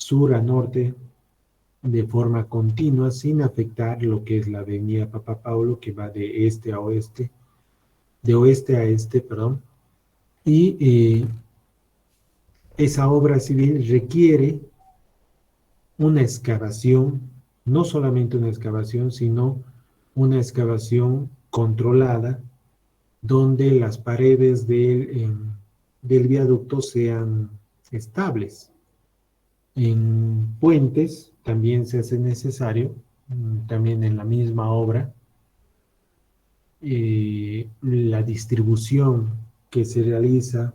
sur a norte de forma continua sin afectar lo que es la avenida Papa Paulo, que va de este a oeste, de oeste a este, perdón, y esa obra civil requiere una excavación, no solamente una excavación, sino una excavación controlada, donde las paredes del viaducto sean estables. En puentes también se hace necesario, también en la misma obra, la distribución que se realiza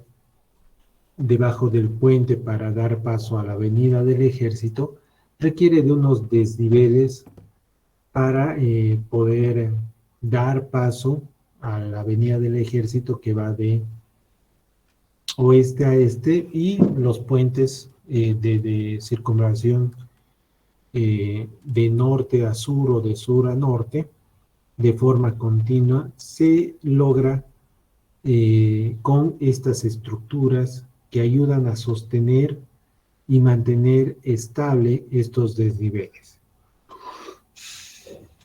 debajo del puente para dar paso a la avenida del Ejército requiere de unos desniveles para poder dar paso a la avenida del Ejército que va de oeste a este, y los puentes de circunvalación de norte a sur o de sur a norte de forma continua se logra con estas estructuras que ayudan a sostener y mantener estable estos desniveles.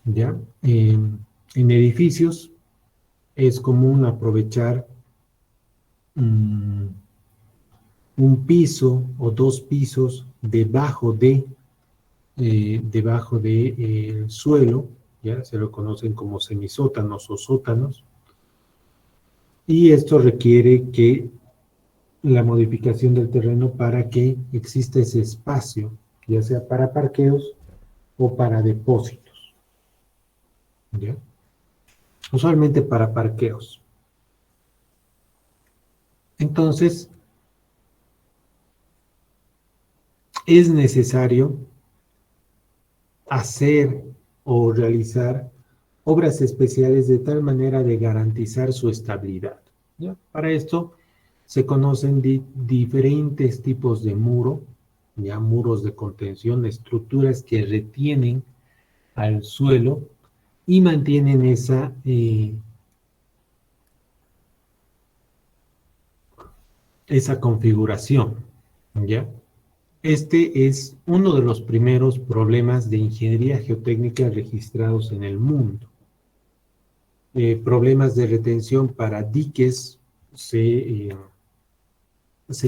¿Ya? En edificios es común aprovechar un piso o dos pisos debajo de el suelo, ya se lo conocen como semisótanos o sótanos, y esto requiere que la modificación del terreno para que exista ese espacio, ya sea para parqueos o para depósitos, ¿ya? Usualmente para parqueos. Entonces, es necesario hacer o realizar obras especiales de tal manera de garantizar su estabilidad, ¿ya? Para esto se conocen diferentes tipos de muro, ya muros de contención, estructuras que retienen al suelo y mantienen esa configuración, ¿ya? Este es uno de los primeros problemas de ingeniería geotécnica registrados en el mundo. Problemas de retención para diques, se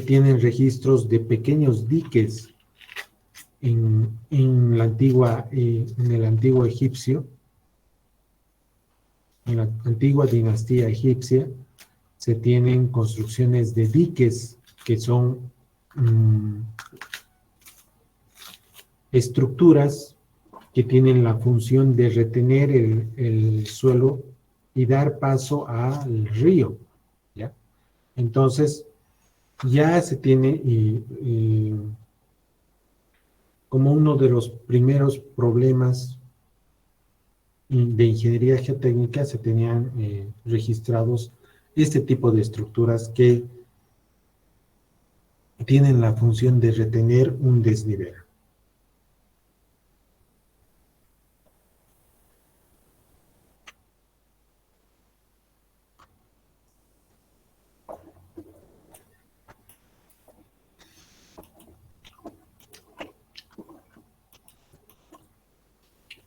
tienen registros de pequeños diques en el antiguo egipcio, en la antigua dinastía egipcia, se tienen construcciones de diques que son estructuras que tienen la función de retener el suelo y dar paso al río, ¿ya? Entonces, ya se tiene como uno de los primeros problemas de ingeniería geotécnica, se tenían registrados este tipo de estructuras que tienen la función de retener un desnivel.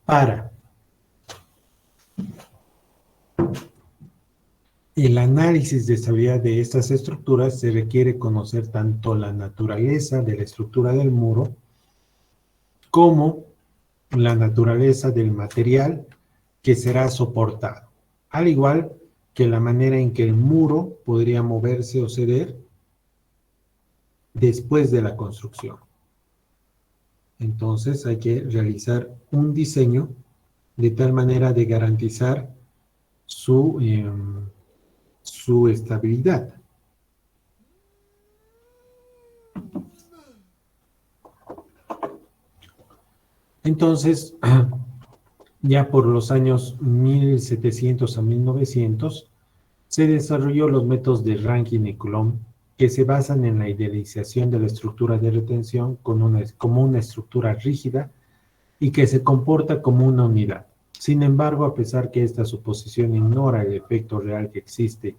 Para el análisis de estabilidad de estas estructuras se requiere conocer tanto la naturaleza de la estructura del muro como la naturaleza del material que será soportado, al igual que la manera en que el muro podría moverse o ceder después de la construcción. Entonces hay que realizar un diseño de tal manera de garantizar su estabilidad. Entonces, ya por los años 1700 a 1900, se desarrolló los métodos de Rankine y Coulomb, que se basan en la idealización de la estructura de retención como una estructura rígida y que se comporta como una unidad. Sin embargo, a pesar que esta suposición ignora el efecto real que existe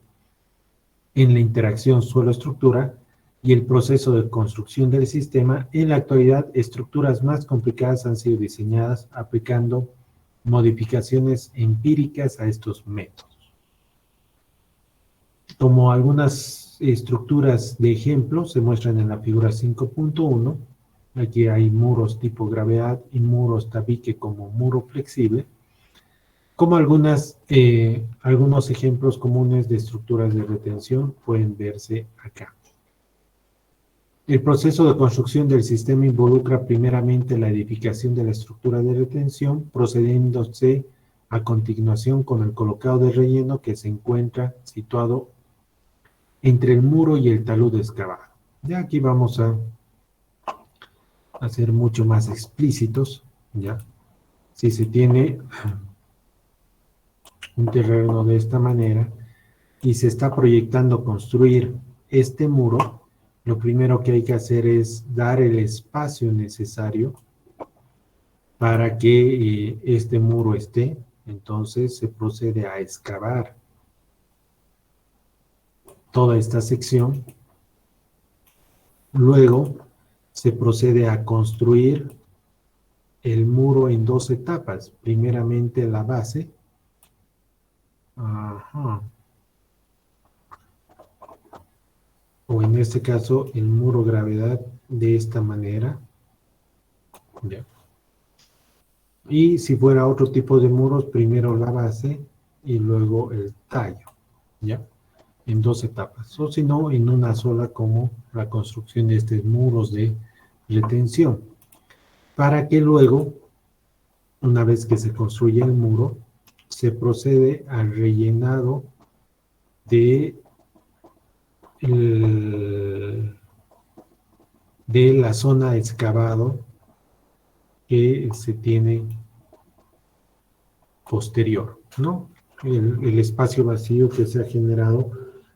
en la interacción suelo-estructura, y el proceso de construcción del sistema, en la actualidad estructuras más complicadas han sido diseñadas aplicando modificaciones empíricas a estos métodos. Como algunas estructuras de ejemplo se muestran en la figura 5.1, aquí hay muros tipo gravedad y muros tabique como muro flexible, como algunos ejemplos comunes de estructuras de retención pueden verse acá. El proceso de construcción del sistema involucra primeramente la edificación de la estructura de retención, procediéndose a continuación con el colocado de relleno que se encuentra situado entre el muro y el talud excavado. Ya aquí vamos a ser mucho más explícitos, ¿ya? Si se tiene un terreno de esta manera y se está proyectando construir este muro, lo primero que hay que hacer es dar el espacio necesario para que este muro esté. Entonces se procede a excavar toda esta sección. Luego se procede a construir el muro en dos etapas. Primeramente la base. Ajá. O en este caso el muro gravedad de esta manera. Ya. Y si fuera otro tipo de muros, primero la base y luego el tallo, ¿ya? En dos etapas, o si no, en una sola, como la construcción de estos muros de retención, para que luego, una vez que se construye el muro, se procede al rellenado de, de la zona excavado que se tiene posterior, ¿no? El espacio vacío que se ha generado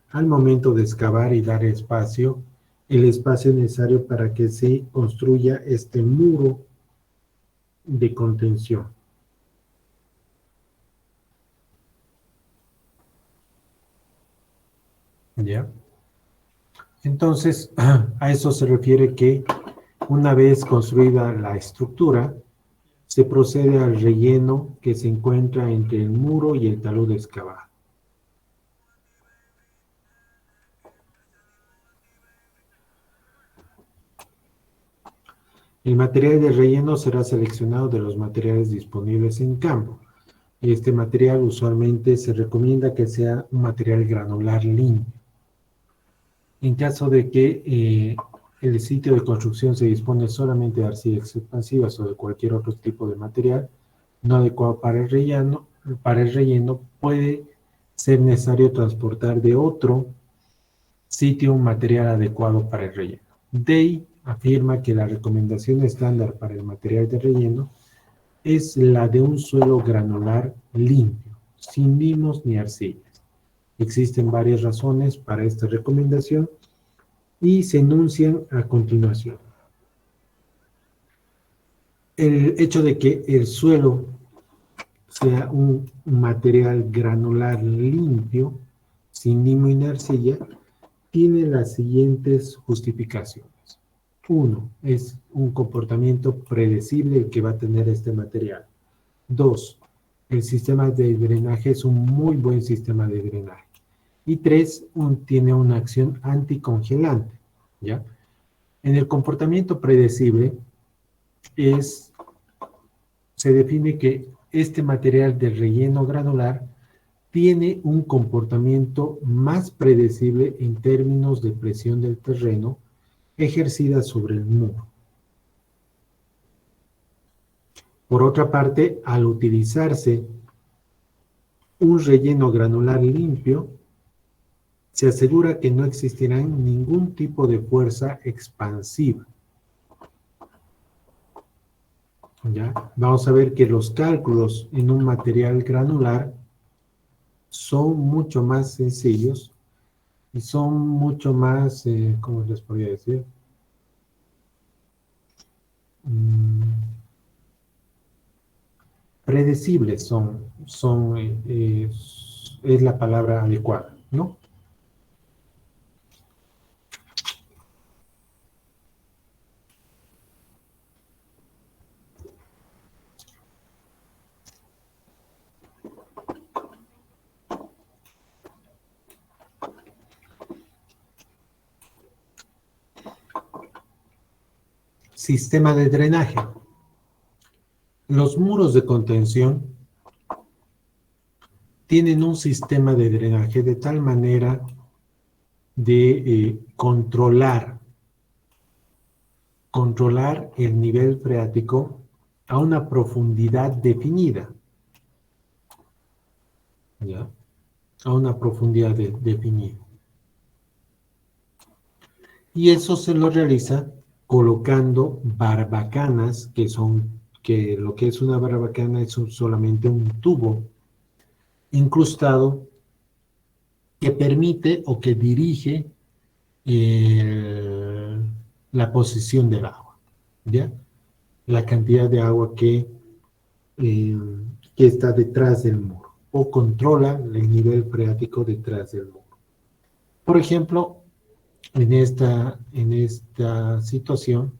al momento de excavar y dar espacio, el espacio necesario para que se construya este muro de contención. ¿Ya? Entonces, a eso se refiere que una vez construida la estructura, se procede al relleno que se encuentra entre el muro y el talud excavado. El material de relleno será seleccionado de los materiales disponibles en campo. Este material usualmente se recomienda que sea un material granular limpio. En caso de que el sitio de construcción se dispone solamente de arcillas expansivas o de cualquier otro tipo de material no adecuado para el relleno puede ser necesario transportar de otro sitio un material adecuado para el relleno. Day afirma que la recomendación estándar para el material de relleno es la de un suelo granular limpio, sin limos ni arcillas. Existen varias razones para esta recomendación y se enuncian a continuación. El hecho de que el suelo sea un material granular limpio, sin limo ni arcilla, tiene las siguientes justificaciones. Uno, es un comportamiento predecible el que va a tener este material. Dos, el sistema de drenaje es un muy buen sistema de drenaje. Y tres, tiene una acción anticongelante, ¿ya? En el comportamiento predecible se define que este material de relleno granular tiene un comportamiento más predecible en términos de presión del terreno ejercida sobre el muro. Por otra parte, al utilizarse un relleno granular limpio, se asegura que no existirá ningún tipo de fuerza expansiva. ¿Ya? Vamos a ver que los cálculos en un material granular son mucho más sencillos y son mucho más, ¿cómo les podría decir? Predecibles es la palabra adecuada, ¿no? Sistema de drenaje. Los muros de contención tienen un sistema de drenaje de tal manera de controlar el nivel freático a una profundidad definida, ¿ya? A una profundidad definida. Y eso se lo realiza colocando barbacanas, que lo que es una barbacana es solamente un tubo incrustado que permite o que dirige la posición del agua, ¿ya? La cantidad de agua eh, que está detrás del muro o controla el nivel freático detrás del muro. Por ejemplo, en esta situación,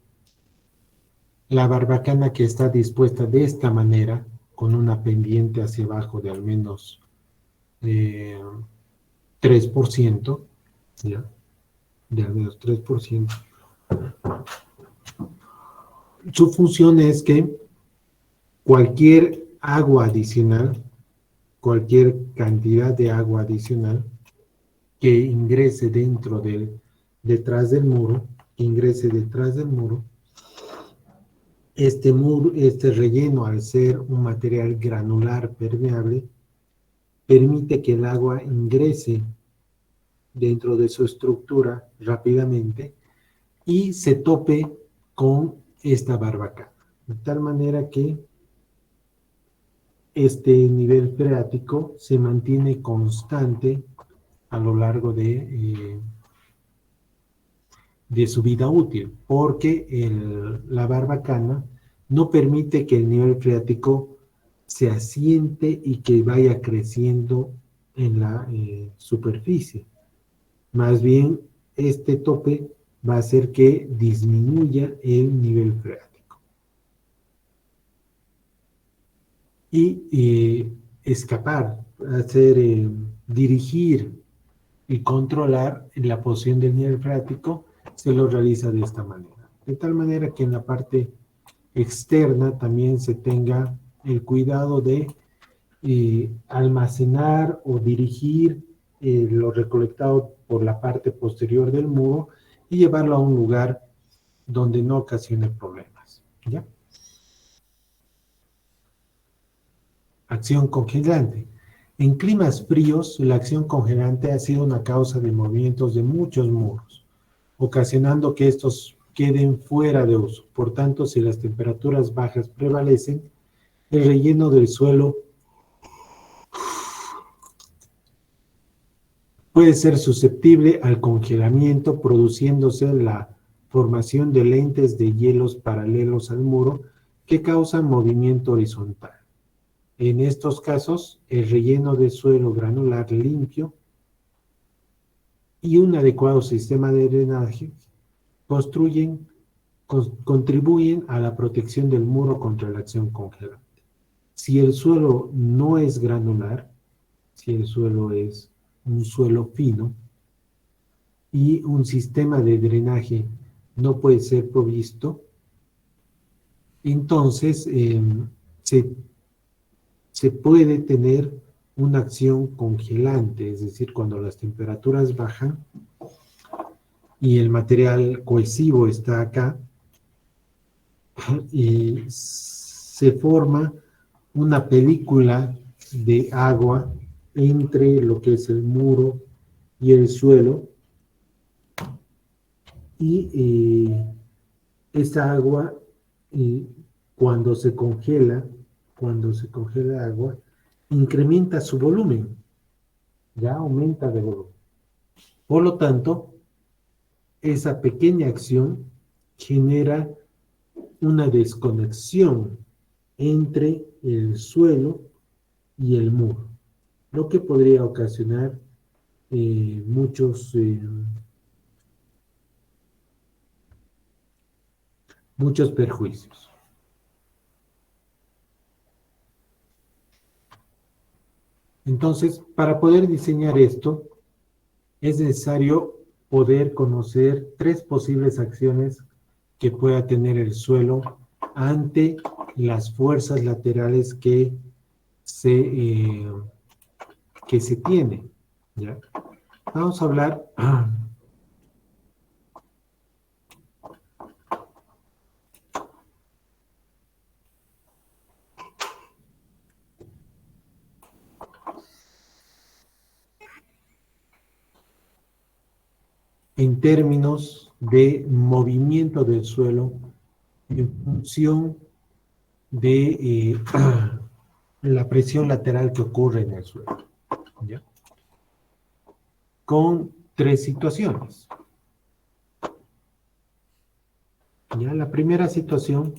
la barbacana que está dispuesta de esta manera, con una pendiente hacia abajo de al menos 3%, ¿ya? De al menos 3%. Su función es que cualquier agua adicional, cualquier cantidad de agua adicional que ingrese detrás del muro, este relleno, al ser un material granular permeable, permite que el agua ingrese dentro de su estructura rápidamente y se tope con esta barbacana, de tal manera que este nivel freático se mantiene constante a lo largo de su vida útil, porque la barbacana no permite que el nivel freático se asiente y que vaya creciendo en la superficie. Más bien, este tope va a hacer que disminuya el nivel freático. Y dirigir y controlar la posición del nivel freático se lo realiza de esta manera. De tal manera que en la parte externa también se tenga el cuidado de almacenar o dirigir lo recolectado por la parte posterior del muro y llevarlo a un lugar donde no ocasione problemas, ¿ya? Acción congelante. En climas fríos, la acción congelante ha sido una causa de movimientos de muchos muros, ocasionando que estos queden fuera de uso. Por tanto, si las temperaturas bajas prevalecen, el relleno del suelo puede ser susceptible al congelamiento, produciéndose la formación de lentes de hielos paralelos al muro que causan movimiento horizontal. En estos casos, el relleno de suelo granular limpio y un adecuado sistema de drenaje contribuyen a la protección del muro contra la acción congelante. Si el suelo no es granular, si el suelo es un suelo fino y un sistema de drenaje no puede ser provisto, entonces se puede tener una acción congelante, es decir, cuando las temperaturas bajan y el material cohesivo está acá, y se forma una película de agua entre lo que es el muro y el suelo, y esa agua, cuando se congela el agua, incrementa su volumen, ya aumenta de volumen. Por lo tanto, esa pequeña acción genera una desconexión entre el suelo y el muro, lo que podría ocasionar muchos perjuicios. Entonces, para poder diseñar esto, es necesario poder conocer 3 posibles acciones que pueda tener el suelo ante las fuerzas laterales se, eh, que se tiene. ¿Ya? Vamos a hablar en términos de movimiento del suelo en función de la presión lateral que ocurre en el suelo. ¿Ya? Con tres situaciones. ¿Ya? La primera situación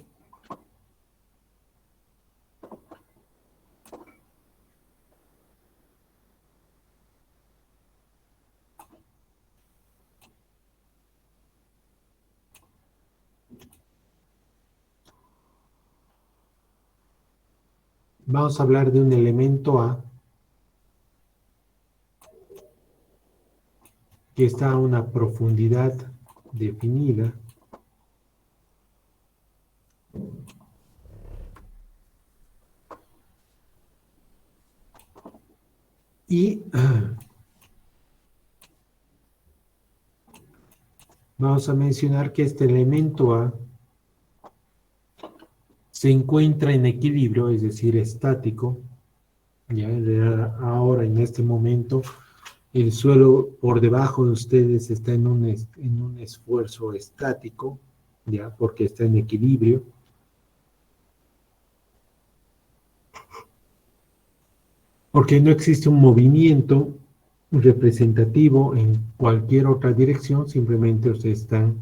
vamos a hablar de un elemento A que está a una profundidad definida y vamos a mencionar que este elemento A se encuentra en equilibrio, es decir, estático. Ya ahora, en este momento, el suelo por debajo de ustedes está en un esfuerzo estático, ya, porque está en equilibrio. Porque no existe un movimiento representativo en cualquier otra dirección, simplemente ustedes están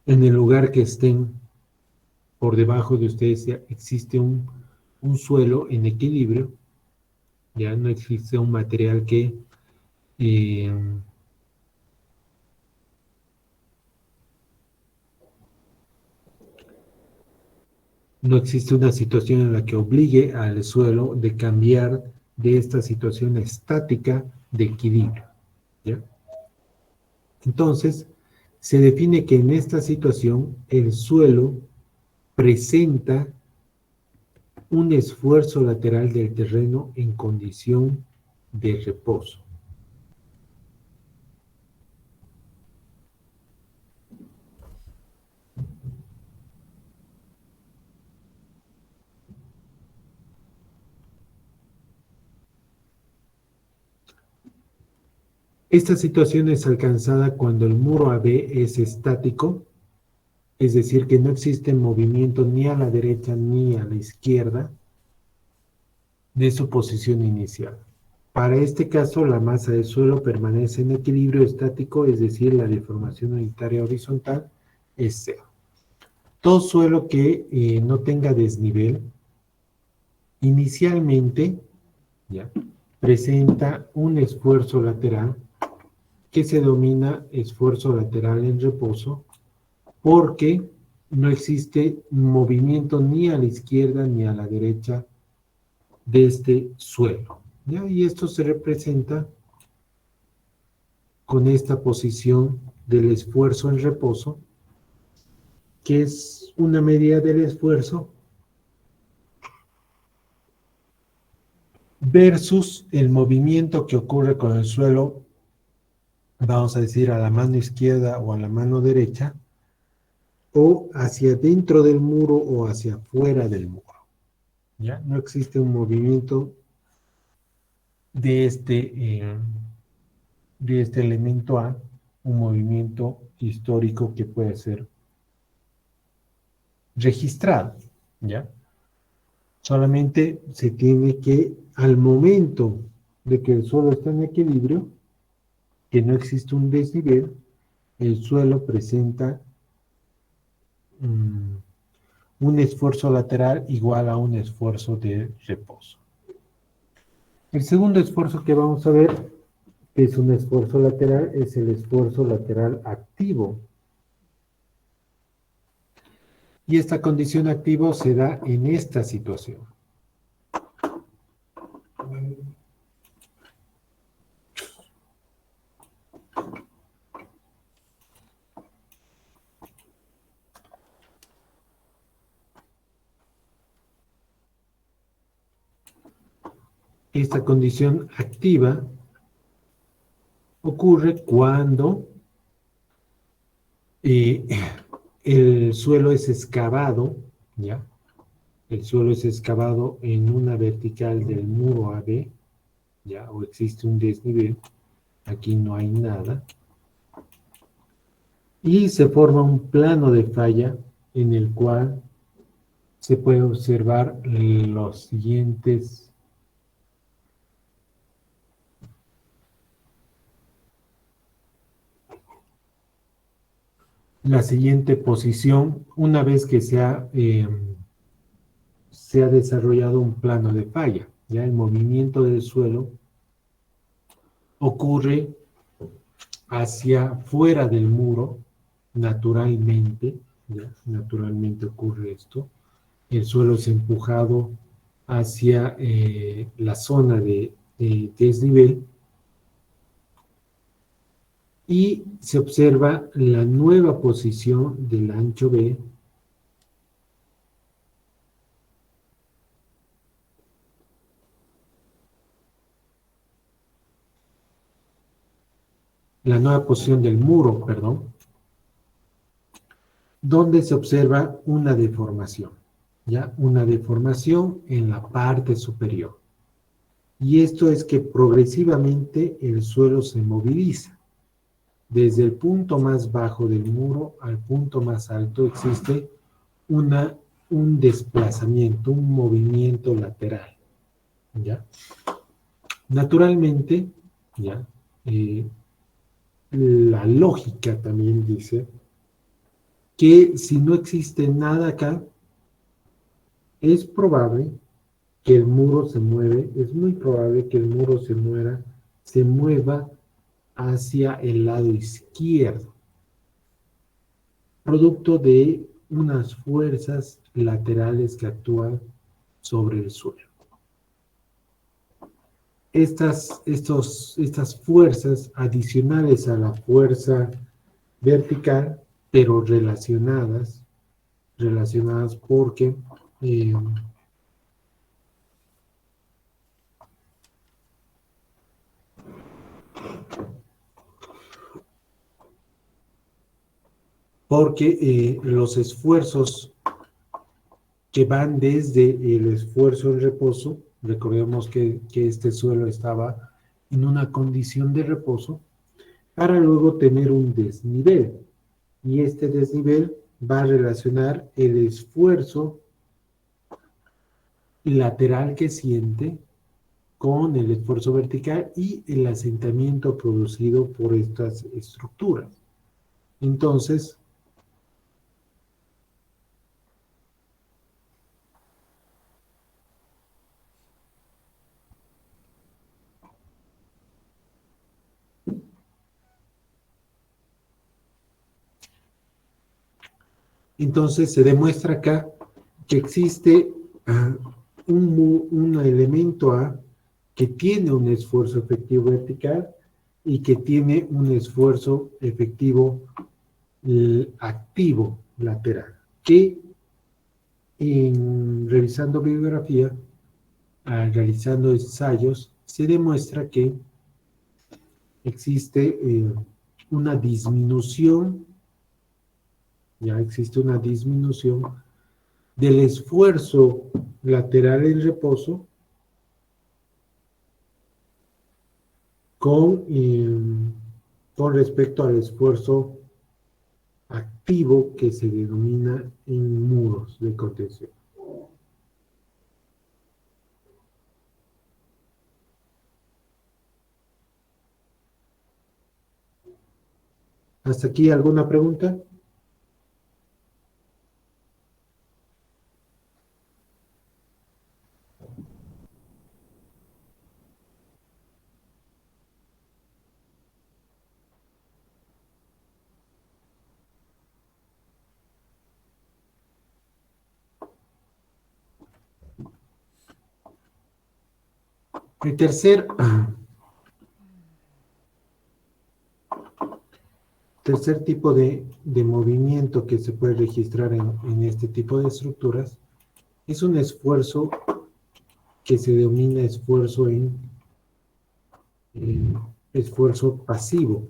en el lugar que estén, por debajo de ustedes ya existe un suelo en equilibrio, ya no existe un material que eh, no existe una situación en la que obligue al suelo de cambiar de esta situación estática de equilibrio, ¿ya? Entonces, se define que en esta situación el suelo presenta un esfuerzo lateral del terreno en condición de reposo. Esta situación es alcanzada cuando el muro AB es estático, es decir, que no existe movimiento ni a la derecha ni a la izquierda de su posición inicial. Para este caso, la masa del suelo permanece en equilibrio estático, es decir, la deformación unitaria horizontal es cero. Todo suelo que no tenga desnivel, inicialmente, ¿ya?, presenta un esfuerzo lateral que se denomina esfuerzo lateral en reposo, porque no existe movimiento ni a la izquierda ni a la derecha de este suelo, ¿ya? Y esto se representa con esta posición del esfuerzo en reposo, que es una medida del esfuerzo versus el movimiento que ocurre con el suelo, vamos a decir, a la mano izquierda o a la mano derecha, o hacia dentro del muro o hacia afuera del muro. ¿Ya? No existe un movimiento de de este elemento A, un movimiento histórico que puede ser registrado, ¿ya? Solamente se tiene que, al momento de que el suelo está en equilibrio, que no existe un desnivel, el suelo presenta un esfuerzo lateral igual a un esfuerzo de reposo. El segundo esfuerzo que vamos a ver, que es un esfuerzo lateral, es el esfuerzo lateral activo. Y esta condición activo se da en esta situación. Esta condición activa ocurre cuando el suelo es excavado, ¿ya? El suelo es excavado en una vertical del muro AB, ¿ya? O existe un desnivel, aquí no hay nada, y se forma un plano de falla en el cual se puede observar los siguientes. La siguiente posición, una vez que se ha desarrollado un plano de falla. Ya el movimiento del suelo ocurre hacia fuera del muro, naturalmente, ¿ya? Naturalmente ocurre esto. El suelo es empujado hacia la zona de desnivel y se observa la nueva posición del ancho B la nueva posición del muro, perdón, donde se observa una deformación, ¿ya? Una deformación en la parte superior. Y esto es que progresivamente el suelo se moviliza. Desde el punto más bajo del muro al punto más alto existe un desplazamiento, un movimiento lateral, ¿ya? Naturalmente, ¿ya? La lógica también dice que si no existe nada acá, es probable que el muro se mueve, es muy probable que el muro se mueva hacia el lado izquierdo, producto de unas fuerzas laterales que actúan sobre el suelo. Estas fuerzas adicionales a la fuerza vertical, pero relacionadas porque los esfuerzos que van desde el esfuerzo en reposo, recordemos que este suelo estaba en una condición de reposo, para luego tener un desnivel. Y este desnivel va a relacionar el esfuerzo lateral que siente con el esfuerzo vertical y el asentamiento producido por estas estructuras. Entonces, se demuestra acá que existe un elemento A que tiene un esfuerzo efectivo vertical y que tiene un esfuerzo efectivo activo lateral, que revisando bibliografía, realizando ensayos, se demuestra que existe una disminución, ya existe una disminución del esfuerzo lateral en reposo con respecto al esfuerzo activo que se denomina en muros de contención. ¿Hasta aquí alguna pregunta? El tercer tipo de movimiento que se puede registrar en este tipo de estructuras es un esfuerzo que se denomina esfuerzo pasivo.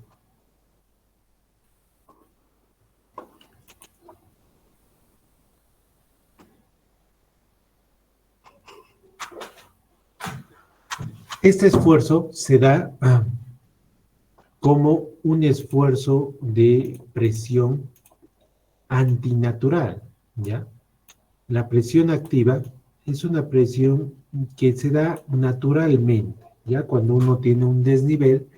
Este esfuerzo se da como un esfuerzo de presión antinatural, ¿ya? La presión activa es una presión que se da naturalmente, ¿ya? Cuando uno tiene un desnivel,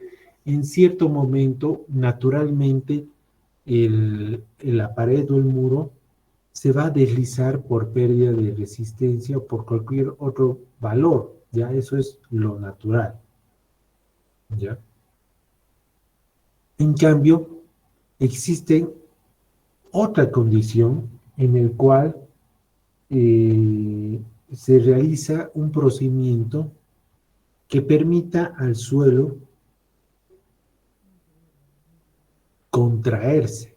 en cierto momento, naturalmente, la pared o el muro se va a deslizar por pérdida de resistencia o por cualquier otro valor, ¿ya? Eso es lo natural, ¿ya? En cambio, existe otra condición en el cual se realiza un procedimiento que permita al suelo contraerse,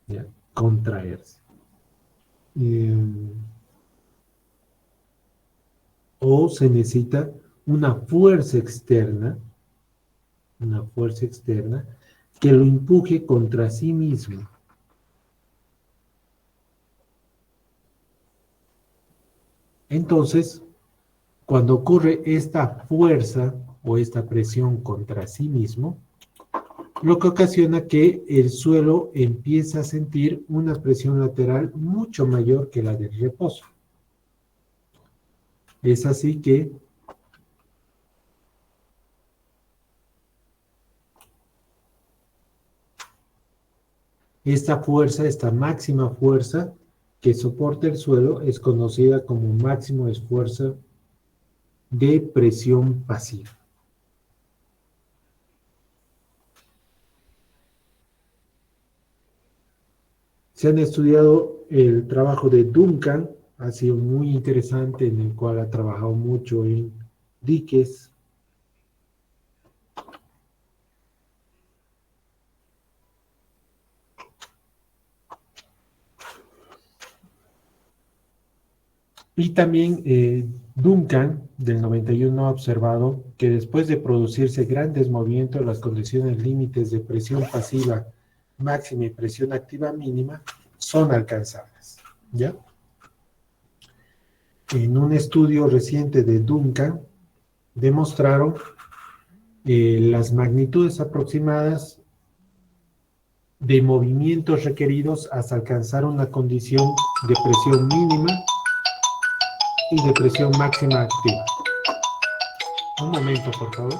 ¿ya? Contraerse. O se necesita una fuerza externa que lo empuje contra sí mismo. Entonces, cuando ocurre esta fuerza o esta presión contra sí mismo, lo que ocasiona que el suelo empieza a sentir una presión lateral mucho mayor que la del reposo. Es así que esta fuerza, esta máxima fuerza que soporta el suelo es conocida como máximo esfuerzo de presión pasiva. Se han estudiado el trabajo de Duncan, ha sido muy interesante, en el cual ha trabajado mucho en diques. Y también Duncan, del 91, ha observado que después de producirse grandes movimientos, las condiciones límites de presión pasiva máxima y presión activa mínima son alcanzadas, ¿ya? En un estudio reciente de Duncan, demostraron las magnitudes aproximadas de movimientos requeridos hasta alcanzar una condición de presión mínima y de presión máxima activa. Un momento, por favor.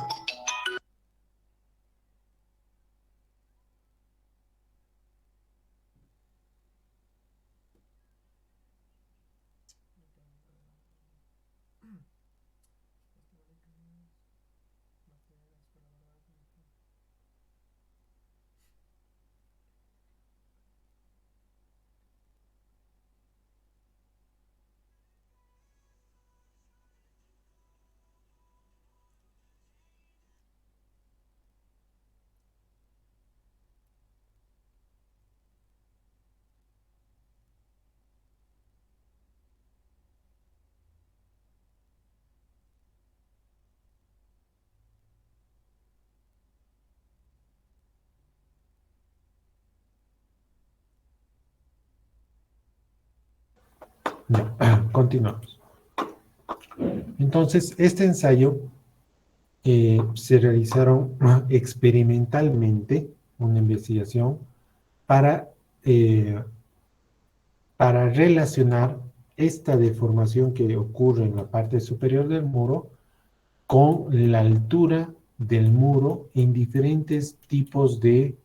No, continuamos. Entonces, este ensayo se realizaron experimentalmente, una investigación eh, para relacionar esta deformación que ocurre en la parte superior del muro con la altura del muro en diferentes tipos de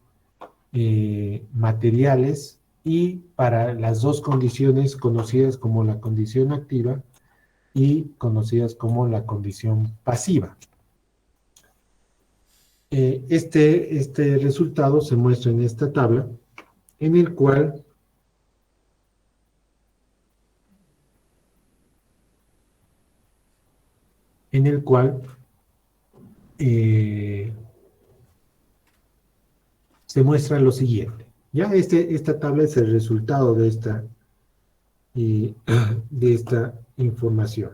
materiales y para las dos condiciones conocidas como la condición activa y conocidas como la condición pasiva. Este resultado se muestra en esta tabla, en el cual se muestra lo siguiente. Ya esta tabla es el resultado de esta información.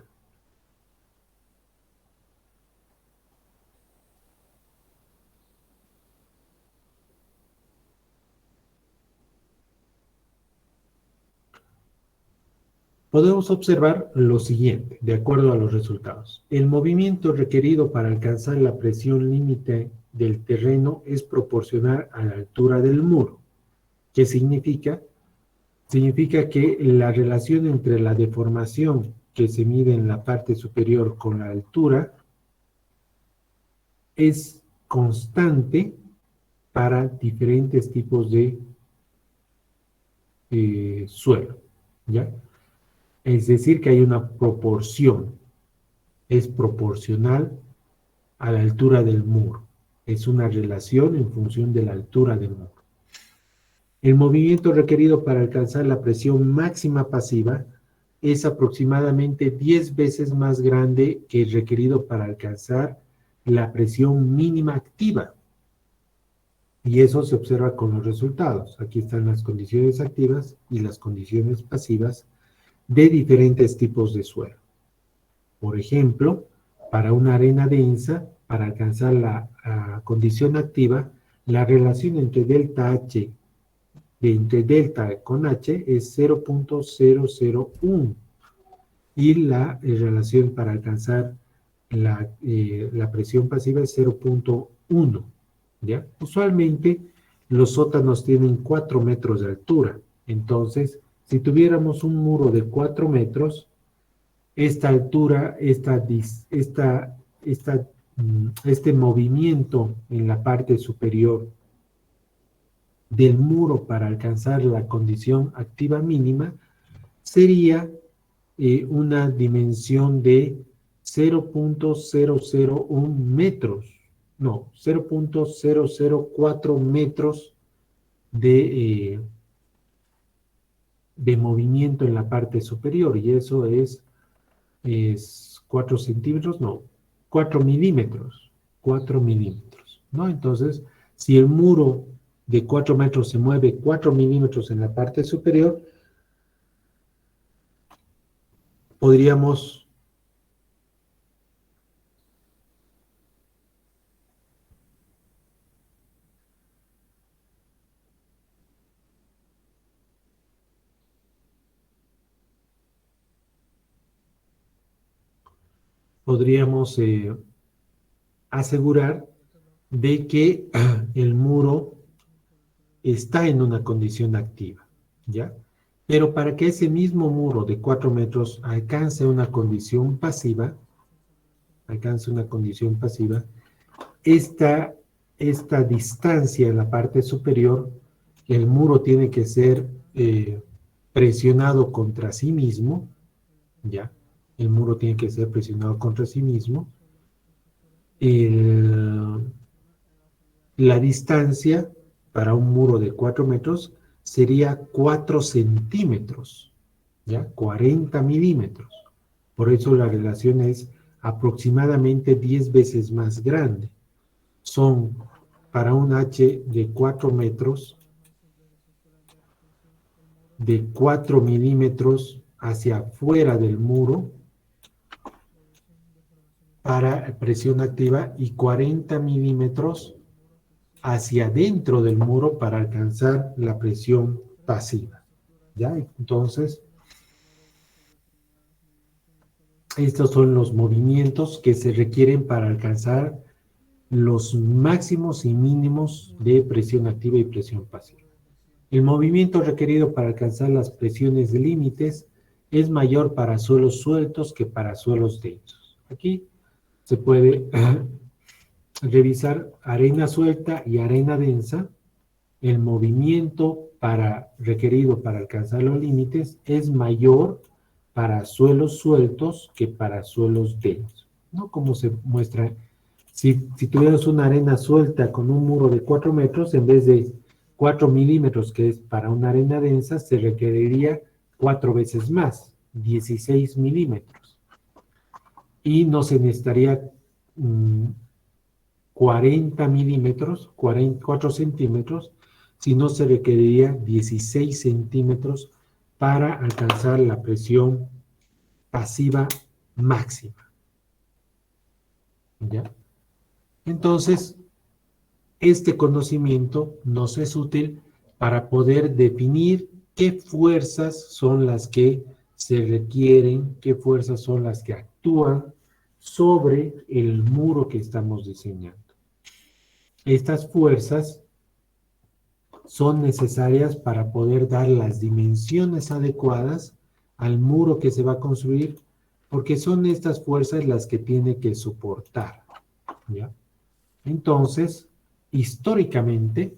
podemos observar lo siguiente, de acuerdo a los resultados. El movimiento requerido para alcanzar la presión límite del terreno es proporcional a la altura del muro. ¿Qué significa? Significa que la relación entre la deformación que se mide en la parte superior con la altura es constante para diferentes tipos de suelo, ¿ya? Es decir, que hay una proporción, es proporcional a la altura del muro. Es una relación en función de la altura del muro. El movimiento requerido para alcanzar la presión máxima pasiva es aproximadamente 10 veces más grande que el requerido para alcanzar la presión mínima activa. Y eso se observa con los resultados. Aquí están las condiciones activas y las condiciones pasivas de diferentes tipos de suelo. Por ejemplo, para una arena densa, para alcanzar la condición activa, la relación entre delta H entre delta con H es 0.001 y la relación para alcanzar la presión pasiva es 0.1, ¿ya? Usualmente los sótanos tienen 4 metros de altura, entonces si tuviéramos un muro de 4 metros, esta altura, este movimiento en la parte superior del muro para alcanzar la condición activa mínima sería una dimensión de 0.001 metros, no, 0.004 metros de movimiento en la parte superior, y eso es 4 centímetros, no, 4 milímetros, ¿no? Entonces, si el muro de 4 metros se mueve 4 milímetros en la parte superior, podríamos asegurar de que el muro está en una condición activa, ¿ya? Pero para que ese mismo muro de 4 metros alcance una condición pasiva, esta distancia en la parte superior, el muro tiene que ser presionado contra sí mismo, ¿ya? El muro tiene que ser presionado contra sí mismo. La distancia para un muro de 4 metros sería 4 centímetros, ¿ya? 40 milímetros. Por eso la relación es aproximadamente 10 veces más grande. Son para un H de 4 metros, de 4 milímetros hacia afuera del muro para presión activa y 40 milímetros hacia adentro del muro para alcanzar la presión pasiva, ¿ya? Entonces, estos son los movimientos que se requieren para alcanzar los máximos y mínimos de presión activa y presión pasiva. El movimiento requerido para alcanzar las presiones límites es mayor para suelos sueltos que para suelos densos. Aquí se puede revisar arena suelta y arena densa. El movimiento requerido para alcanzar los límites es mayor para suelos sueltos que para suelos densos, ¿no? Como se muestra, si tuvieras una arena suelta con un muro de 4 metros, en vez de 4 milímetros, que es para una arena densa, se requeriría 4 veces más, 16 milímetros. Y no se necesitaría 40 milímetros, 4 centímetros, sino se requeriría 16 centímetros para alcanzar la presión pasiva máxima, ¿ya? Entonces, este conocimiento nos es útil para poder definir qué fuerzas son las que se requieren, qué fuerzas son las que actúan sobre el muro que estamos diseñando. Estas fuerzas son necesarias para poder dar las dimensiones adecuadas al muro que se va a construir, porque son estas fuerzas las que tiene que soportar, ¿ya? Entonces, históricamente,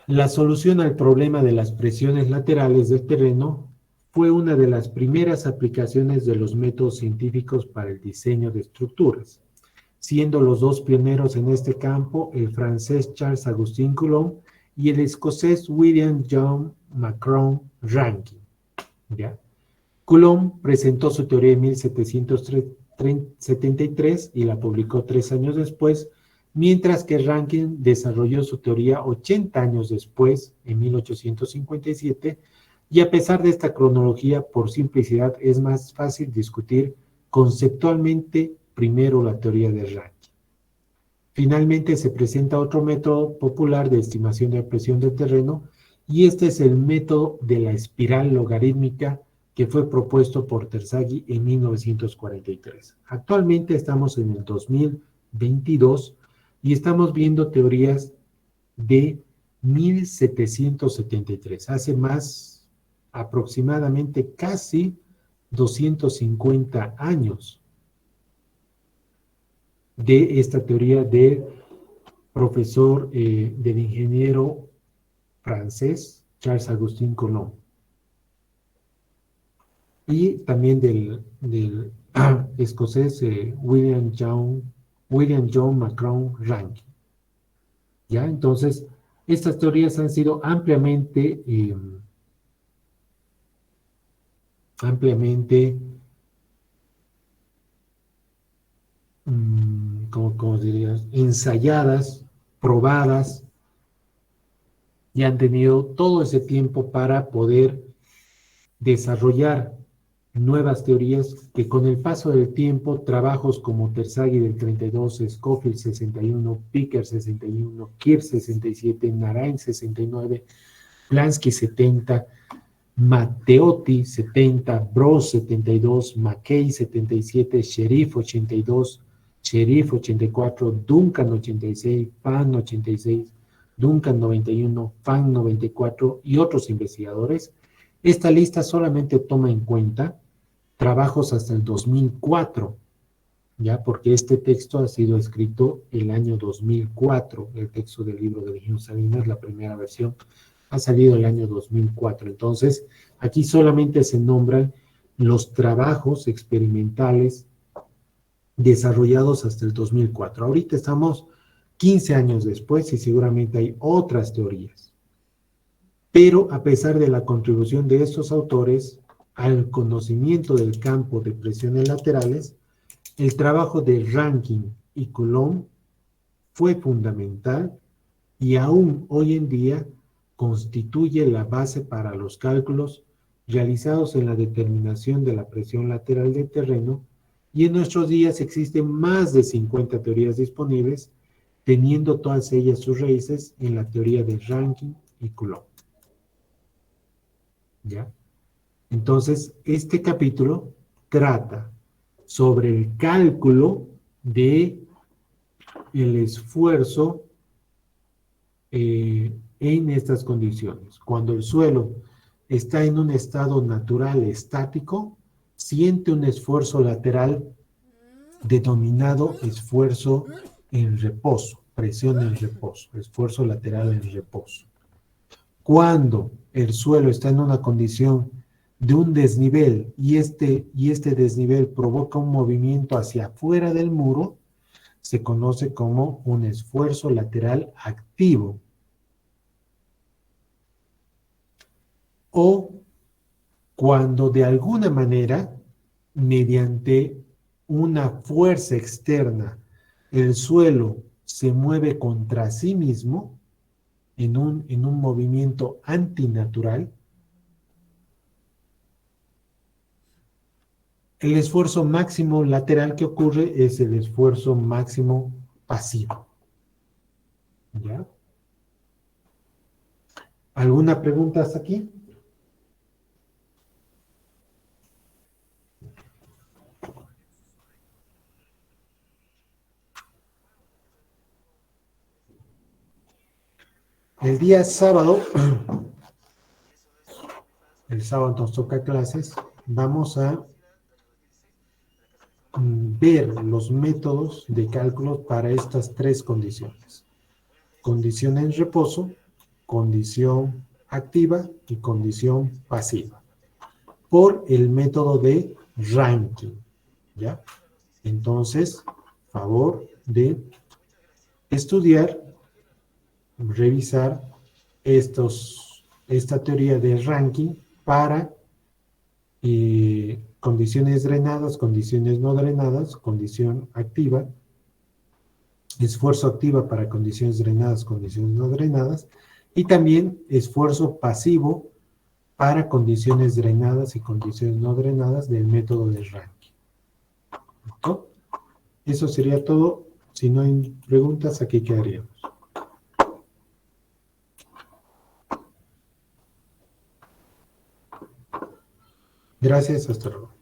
la solución al problema de las presiones laterales del terreno fue una de las primeras aplicaciones de los métodos científicos para el diseño de estructuras, siendo los dos pioneros en este campo el francés Charles-Augustin Coulomb y el escocés William John Macron Rankine, ¿ya? Coulomb presentó su teoría en 1773 y la publicó 3 años después, mientras que Rankine desarrolló su teoría 80 años después, en 1857, y a pesar de esta cronología, por simplicidad, es más fácil discutir conceptualmente primero la teoría de Rankine. Finalmente se presenta otro método popular de estimación de la presión del terreno, y este es el método de la espiral logarítmica que fue propuesto por Terzaghi en 1943. Actualmente estamos en el 2022 y estamos viendo teorías de 1773, hace más aproximadamente casi 250 años de esta teoría del profesor, del ingeniero francés Charles-Augustin Coulomb, y también del escocés William John Macron Rankine. ¿Ya? Entonces, estas teorías han sido ampliamente ¿cómo dirías? Ensayadas, probadas, y han tenido todo ese tiempo para poder desarrollar nuevas teorías que con el paso del tiempo, trabajos como Terzaghi del 32, Scofield 61, Picker 61, Kirk 67, Narain 69, Plansky 70, Matteotti 70, Bros 72, McKay 77, Sherif 82, Sherif 84, Duncan 86, Fan 86, Duncan 91, Fan 94 y otros investigadores. Esta lista solamente toma en cuenta trabajos hasta el 2004, ¿ya? Porque este texto ha sido escrito el año 2004, el texto del libro de Virgilio Salinas, la primera versión, ha salido el año 2004. Entonces, aquí solamente se nombran los trabajos experimentales desarrollados hasta el 2004. Ahorita estamos 15 años después y seguramente hay otras teorías. Pero a pesar de la contribución de estos autores al conocimiento del campo de presiones laterales, el trabajo de Rankine y Coulomb fue fundamental y aún hoy en día constituye la base para los cálculos realizados en la determinación de la presión lateral del terreno, y en nuestros días existen más de 50 teorías disponibles, teniendo todas ellas sus raíces en la teoría de Rankine y Coulomb. ¿Ya? Entonces, este capítulo trata sobre el cálculo de el esfuerzo en estas condiciones. Cuando el suelo está en un estado natural estático, siente un esfuerzo lateral denominado esfuerzo en reposo, presión en reposo, esfuerzo lateral en reposo. Cuando el suelo está en una condición de un desnivel y este desnivel provoca un movimiento hacia afuera del muro, se conoce como un esfuerzo lateral activo. O cuando de alguna manera, mediante una fuerza externa, el suelo se mueve contra sí mismo en un movimiento antinatural, el esfuerzo máximo lateral que ocurre es el esfuerzo máximo pasivo. ¿Ya? ¿Alguna pregunta hasta aquí? El día sábado, el sábado nos toca clases, vamos a ver los métodos de cálculo para estas tres condiciones. Condición en reposo, condición activa y condición pasiva. Por el método de ranking, ¿ya? Entonces, favor de estudiar, revisar esta teoría de ranking para condiciones drenadas, condiciones no drenadas, condición activa, esfuerzo activa para condiciones drenadas, condiciones no drenadas, y también esfuerzo pasivo para condiciones drenadas y condiciones no drenadas del método de ranking. ¿No? Eso sería todo. Si no hay preguntas, aquí quedaríamos. Gracias, hasta luego.